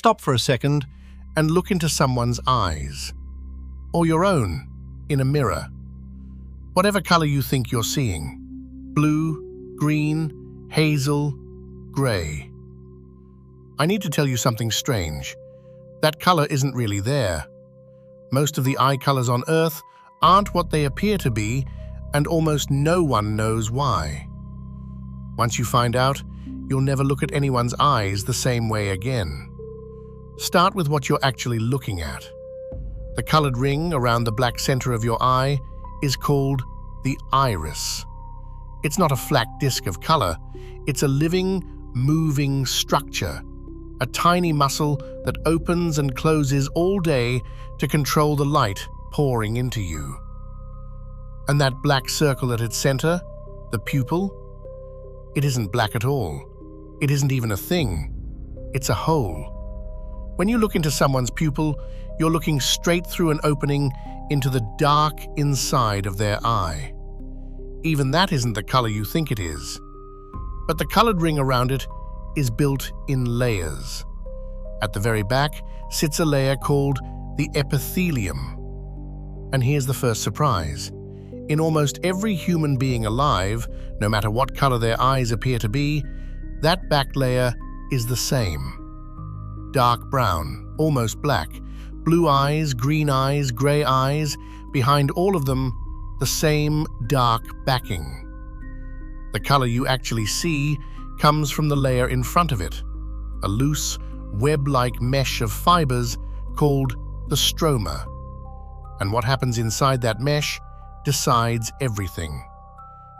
stop for a second and look into someone's eyes, or your own, in a mirror. Whatever color you think you're seeing, blue, green, hazel, gray. I need to tell you something strange. That color isn't really there. Most of the eye colors on Earth aren't what they appear to be, and almost no one knows why. Once you find out, you'll never look at anyone's eyes the same way again. Start with what you're actually looking at. The colored ring around the black center of your eye is called the iris. It's not a flat disk of color. It's a living, moving structure, a tiny muscle that opens and closes all day to control the light pouring into you. And that black circle at its center, the pupil, it isn't black at all. It isn't even a thing. It's a hole. When you look into someone's pupil, you're looking straight through an opening into the dark inside of their eye. Even that isn't the color you think it is. But the colored ring around it is built in layers. At the very back sits a layer called the epithelium. And here's the first surprise. In almost every human being alive, no matter what color their eyes appear to be, that back layer is the same. Dark brown, almost black, blue eyes, green eyes, gray eyes, behind all of them, the same dark backing. The color you actually see comes from the layer in front of it, a loose, web-like mesh of fibers called the stroma. And what happens inside that mesh decides everything.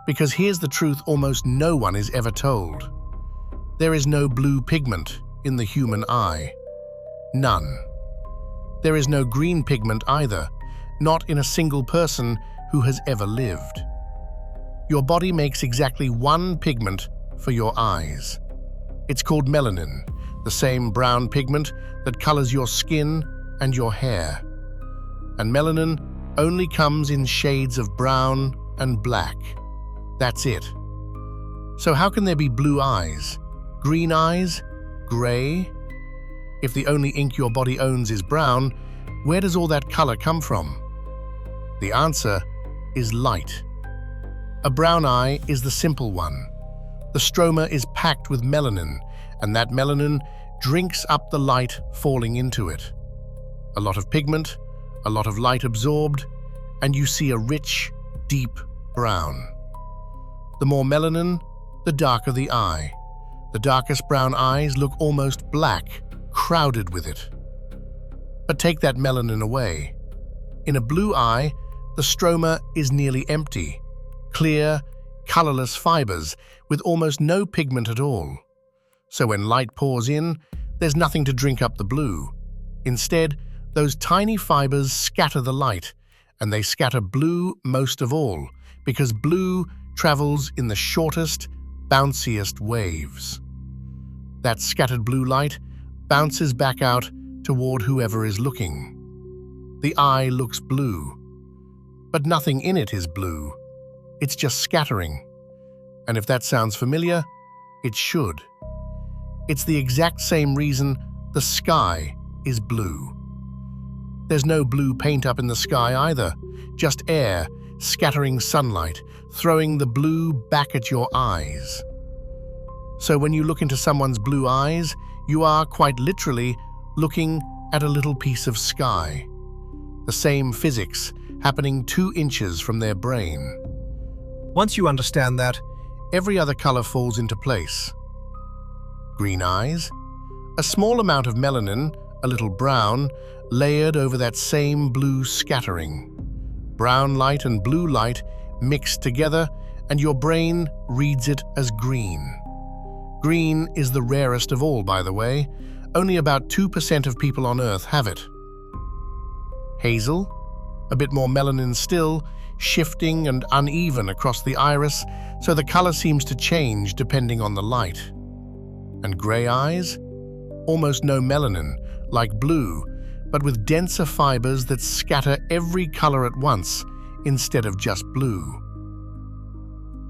Because here's the truth almost no one is ever told. There is no blue pigment in the human eye. None. There is no green pigment either, not in a single person who has ever lived. Your body makes exactly one pigment for your eyes. It's called melanin, the same brown pigment that colors your skin and your hair. And melanin only comes in shades of brown and black. That's it. So how can there be blue eyes, green eyes, gray? If the only ink your body owns is brown, where does all that color come from? The answer is light. A brown eye is the simple one. The stroma is packed with melanin, and that melanin drinks up the light falling into it. A lot of pigment, a lot of light absorbed, and you see a rich, deep brown. The more melanin, the darker the eye. The darkest brown eyes look almost black, crowded with it. But take that melanin away. In a blue eye, the stroma is nearly empty, clear, colorless fibers with almost no pigment at all. So when light pours in, there's nothing to drink up the blue. Instead, those tiny fibers scatter the light, and they scatter blue most of all, because blue travels in the shortest, bounciest waves. That scattered blue light bounces back out toward whoever is looking. The eye looks blue, but nothing in it is blue. It's just scattering. And if that sounds familiar, it should. It's the exact same reason the sky is blue. There's no blue paint up in the sky either, just air scattering sunlight, throwing the blue back at your eyes. So when you look into someone's blue eyes, you are quite literally looking at a little piece of sky. The same physics happening 2 inches from their brain. Once you understand that, every other color falls into place. Green eyes, a small amount of melanin, a little brown, layered over that same blue scattering. Brown light and blue light mixed together, and your brain reads it as green. Green is the rarest of all, by the way. Only about 2% of people on Earth have it. Hazel, a bit more melanin still, shifting and uneven across the iris, so the color seems to change depending on the light. And gray eyes? Almost no melanin, like blue, but with denser fibers that scatter every color at once instead of just blue.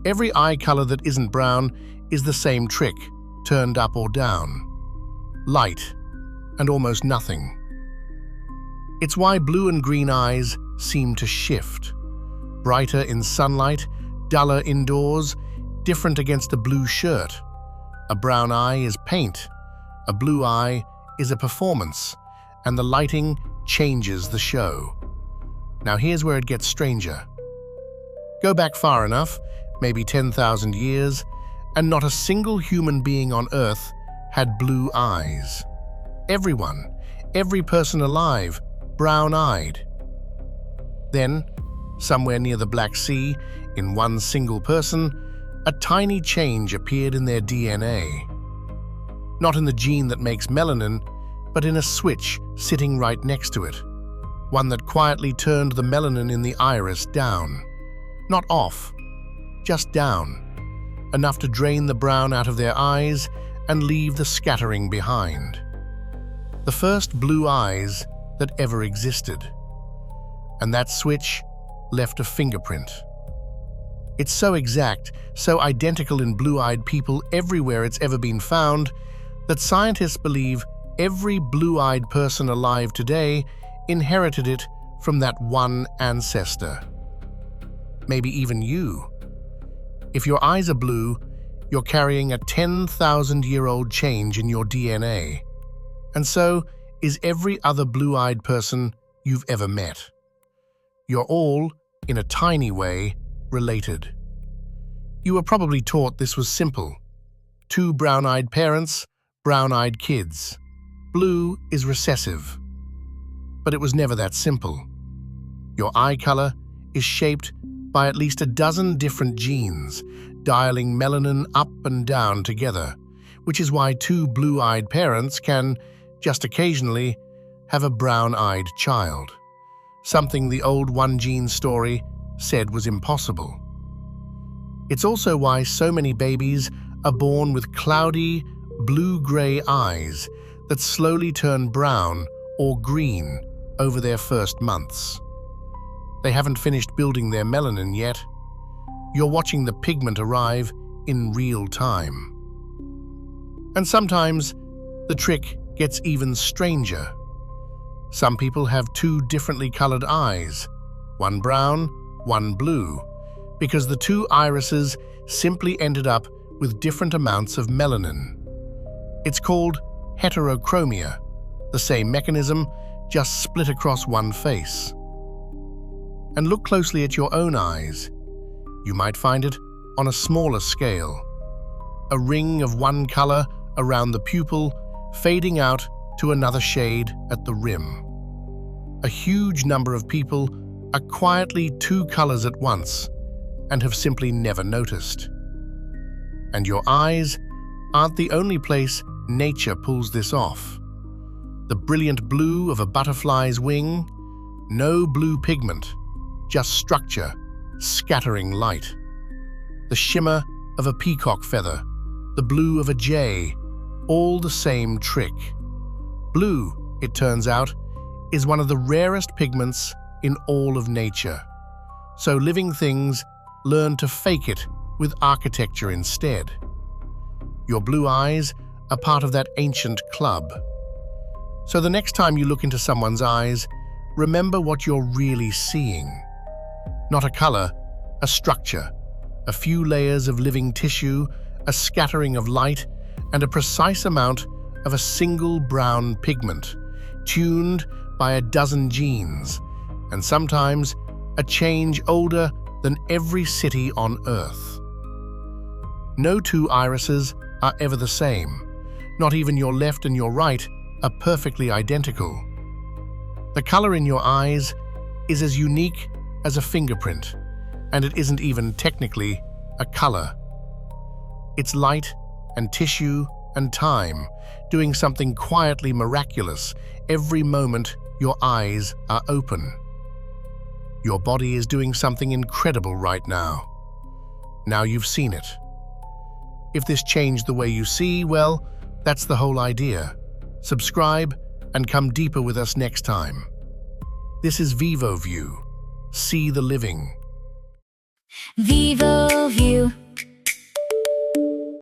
Every eye color that isn't brown is the same trick, turned up or down. Light, and almost nothing. It's why blue and green eyes seem to shift. Brighter in sunlight, duller indoors, different against a blue shirt. A brown eye is paint, a blue eye is a performance, and the lighting changes the show. Now here's where it gets stranger. Go back far enough, maybe 10,000 years, and not a single human being on Earth had blue eyes. Everyone, every person alive, brown-eyed. Then, somewhere near the Black Sea, in one single person, a tiny change appeared in their DNA. Not in the gene that makes melanin, but in a switch sitting right next to it. One that quietly turned the melanin in the iris down. Not off, just down. Enough to drain the brown out of their eyes and leave the scattering behind. The first blue eyes that ever existed. And that switch left a fingerprint. It's so exact, so identical in blue-eyed people everywhere it's ever been found, that scientists believe every blue-eyed person alive today inherited it from that one ancestor. Maybe even you. If your eyes are blue, you're carrying a 10,000-year-old change in your DNA. And so is every other blue-eyed person you've ever met. You're all, in a tiny way, related. You were probably taught this was simple. Two brown-eyed parents, brown-eyed kids. Blue is recessive. But it was never that simple. Your eye color is shaped by at least a dozen different genes, dialing melanin up and down together, which is why two blue-eyed parents can, just occasionally, have a brown-eyed child. Something the old one-gene story said was impossible. It's also why so many babies are born with cloudy, blue-gray eyes that slowly turn brown or green over their first months. They haven't finished building their melanin yet. You're watching the pigment arrive in real time. And sometimes the trick gets even stranger. Some people have two differently colored eyes, one brown, one blue, because the two irises simply ended up with different amounts of melanin. It's called heterochromia, the same mechanism, just split across one face. And look closely at your own eyes. You might find it on a smaller scale. A ring of one color around the pupil, fading out to another shade at the rim. A huge number of people are quietly two colors at once and have simply never noticed. And your eyes aren't the only place nature pulls this off. The brilliant blue of a butterfly's wing, no blue pigment, just structure, scattering light. The shimmer of a peacock feather, the blue of a jay, all the same trick. Blue, it turns out, is one of the rarest pigments in all of nature. So living things learn to fake it with architecture instead. Your blue eyes are part of that ancient club. So the next time you look into someone's eyes, remember what you're really seeing. Not a color, a structure, a few layers of living tissue, a scattering of light, and a precise amount of a single brown pigment, tuned by a dozen genes, and sometimes a change older than every city on Earth. No two irises are ever the same. Not even your left and your right are perfectly identical. The color in your eyes is as unique as a fingerprint, and it isn't even technically a color. It's light and tissue and time doing something quietly miraculous every moment your eyes are open. Your body is doing something incredible right now. Now you've seen it. If this changed the way you see, well, that's the whole idea. Subscribe and come deeper with us next time. This is Vivovue. See the living. Vivovue.